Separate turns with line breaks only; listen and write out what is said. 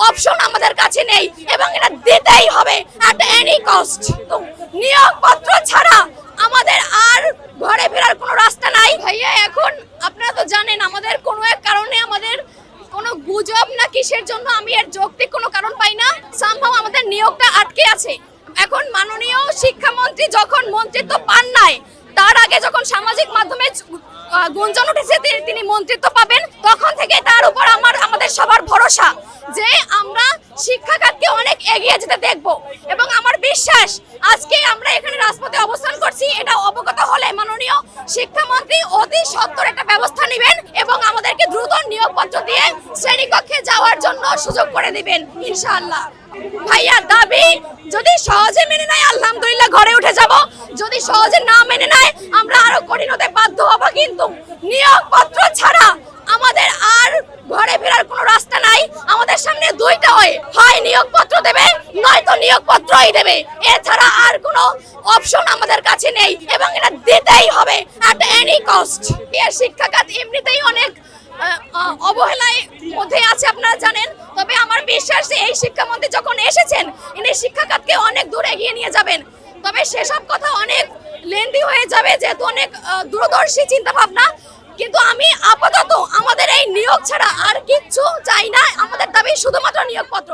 Option আমাদের কাছে নেই এবং এটা দিতেই হবে অ্যাট এনি কস্ট। তো নিয়োগপত্র ছাড়া আমাদের আর ঘরে ফেরার কোনো রাস্তা নাই। ভাইয়া এখন আপনারা তো জানেন আমাদের কোনো এক কারণে আমাদের কোনো গুজব না কিসের জন্য আমি এর যৌক্তিক কোনো কারণ পাই না, সামহাও আমাদের নিয়োগটা আটকে আছে। এখন মাননীয় শিক্ষামন্ত্রী যখন মন্ত্রিত্ব পান নাই, তার আগে যখন সামাজিক মাধ্যমে গুঞ্জন উঠেছে তিনি মন্ত্রিত্ব পাবেন, তখন থেকে তার উপর আমাদের সবার ভরসা যে আমরা শিক্ষা খাতকে অনেক এগিয়ে যেতে দেখব। এবং আমার বিশ্বাস আজকে আমরা এখানে রাজপথে অবস্থান করছি, এটা অবগত হলে মাননীয় শিক্ষামন্ত্রী অতি সত্বর একটা ব্যবস্থা নেবেন এবং আমাদেরকে দ্রুত নিয়োগপত্র দিয়ে শ্রেণীকক্ষে যাওয়ার জন্য সুযোগ করে দিবেন ইনশাআল্লাহ। ভাইয়া দাবি যদি সহজে মেনে নেয় আলহামদুলিল্লাহ ঘরে উঠে যাব, যদি সহজে না মেনে নেয় আমরা আরো কঠিন হতে বাধ্য হব। কিন্তু নিয়োগপত্র ছাড়া আমাদের আর ঘরে ফেরার কোনো রাস্তা নাই। আমাদের সামনে দুইটা হয় নিয়োগপত্র দেবে নয়তো নিয়োগপত্রই দেবে, এছাড়া আর কোনো অপশন আমাদের কাছে নেই এবং এটা দিতেই হবে অ্যাট এনি কস্ট। এর শিক্ষা খাত এমনিতেই অনেক অবহেলায় মধ্যে আছে আপনারা জানেন, তবে আমার বিশ্বাস যে এই শিক্ষামন্ত্রী যখন এসেছেন ইনি শিক্ষা খাতকে অনেক দূর এগিয়ে নিয়ে যাবেন। তবে সেসব কথা অনেক লেন্দি হয়ে যাবে যেহেতু অনেক দূরদর্শী চিন্তা ভাবনা। কিন্তু আমি আপাতত আমাদের এই নিয়োগ ছাড়া আর কিচ্ছু চাই না, আমাদের দাবি শুধুমাত্র নিয়োগপত্র।